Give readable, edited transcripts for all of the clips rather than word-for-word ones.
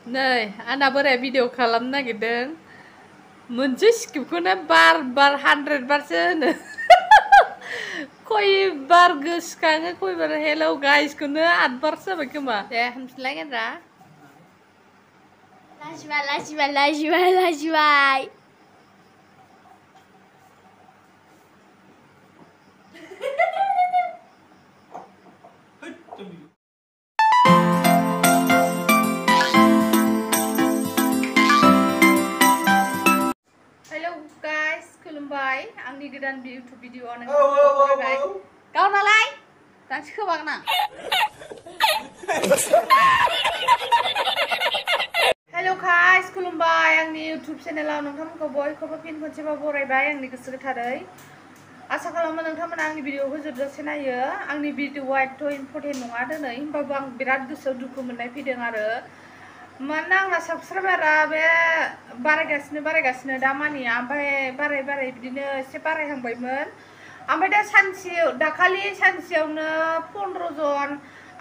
नै, आंना बोराया भिडिअ खालामनो नागिरदों मोनसे स्क्रिप्टखौनो बार 100 बारसो होनो खयबार गोसोखाङो खयबार हेलौ गाइसखौनो 8 बारसो जाबाय खोमा दे होनफिनलायगोन रा लाजिबाय Hello guys, खुलुमबाय आंनि गोदान YouTube भिडिअ नोंथांमोनखौ गाव नालाय दांसो खोबागना Hello guys, खुलुमबाय आंनि YouTube चेनेलाव नोंथांमोनखौ बयखौबो फिन खनसेबाव बरायबाय आंनि गोसो गोथारै आसा खालामो नोंथांमोना आंनि भिडिअखौ जोबजासे नायो आंनि भिडिअआ एथ' इम्पर्टेन्ट नङा दिनै होमबाबो आं बिराद गोसोआव दुखु मोननाय फैदों आरो मानोना आंना साबस्क्राइबारा बे बारायगासिनो दा मानि ओमफ्राय बाराय बिदिनो एसे बारायहांबायमोन ओमफ्राय दा दाखालि सानसेयावनो 15 जन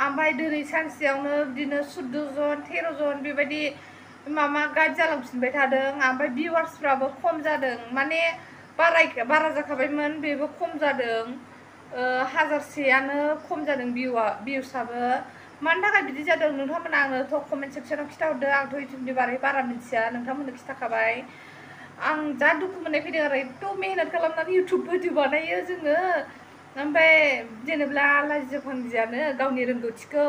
ओमफ्राय दिनै सानसेयावनो बिदिनो 14 जन 13 जन बेबायदि मामा गाइड जालांफिनबाय थादों ओमफ्राय भिउवार्सफ्राबो खम जादों माने बारा जाखाबायमोन बेबो खम जादों 1000सेआनो खम जादों भिउसआबो मानि थाखाय बिदि जादों नोंथांमोना आंनोथ' कमेन्ट सेक्सनाव खिथाहरदो आंथ' इउटिउबनि बारै बारा मिथिया नोंथांमोननो खिथाखाबाय आं जा दुखु मोननाय फैदों आरो एथ' मेहनत खालामनानै इउटिउब भिडिअ बानायो जोङो ओमफ्राय जेनेबा लाजिफांजियानो गावनि रोंगौथिखौ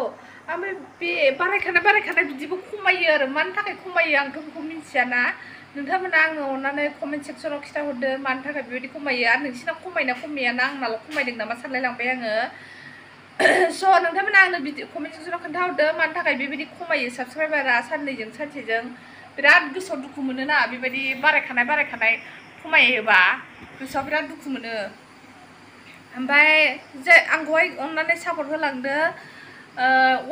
ओमफ्राय बे बारायखानाय बिदिबो खमायो आरो मानि थाखाय खमायो आंथ' बेखौ मिथियाना नोंथांमोना आंनो अननानै कमेन्ट सेक्सनाव खिथाहरदो मानि थाखाय बेबायदि खमायो आरो नोंसिना खमायना खमायाना आंनाल' खमायदों नामा सानलायलांबाय आङो स' नोंथांमोना आंनो कमेन्ट सेक्सनाव खोन्थाहरदो मानि थाखाय बेबायदि खमायो साबस्क्राइबारा साननैजों सानसेजों बिराद गोसोआव दुखु मोनोना बेबायदि बारायखानाय खमायोबा गोसोआव बिराद दुखु मोनो ओमफ्राय आंखौहाय अननानै सापर्ट होलांदो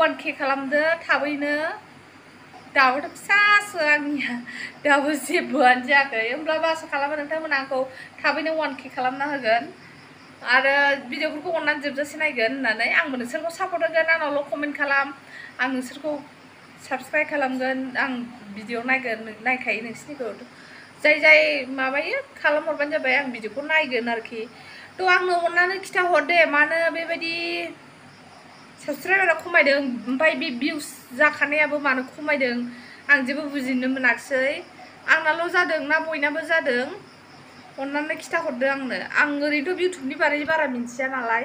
1K खालामदो थाबैनो दाबोथ' फिसासो आंनिया दाबो जेबोआनो जायाखै होमब्लाबो आसा खालामो नोंथांमोना आंखौ थाबैनो 1K खालामना होगोन आरो भिडिअफोरखौ अननानै जोबजासे नायगोन होननानै आंबो नोंसोरखौ सापर्ट होगोन आंनावल' कमेन्ट खालाम आं नोंसोरखौ साबस्क्राइब खालामगोन आं भिडिअ नायखायो नोंसिनिखौ जाय माबायो खालामहरबानो जाबाय आं भिडिअखौ नायगोन आरोखि थ' आंनो अननानै खिथाहर दे मानो बेबायदि साबस्क्राइबारा खमायदों ओमफ्राय बे भिउस जाखानायाबो मानो खमायदों आं जेबो बुजिनो मोनाखिसै आंनाल' जादों ना बयनाबो जादों अननानै खिथाहरदो आंनो आं ओरैनोथ' इउटिउबनि बारै बारा मिन्थिया नालाय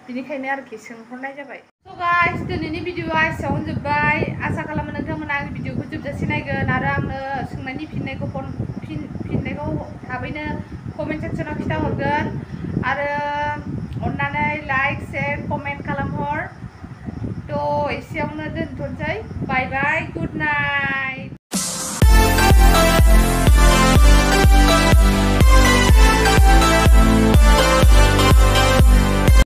बिनिखायनो आरोखि सोंहरनाय जाबाय स' गाइस दिनैनि भिडिअआ एसेयावनो जोब्बाय आसा खालामो नोंथांमोना आंनि भिडिअखौ जोबजासे नायगोन आरो आंनो सोंनायनि फिननायखौ थाबैनो कमेन्ट सेक्सनाव खिथाहरगोन आरो अननानै लाइक शेयार कमेन्ट खालामहर थ' एसेयावनो दोनथ'नोसै बाय बाय गुड नाइट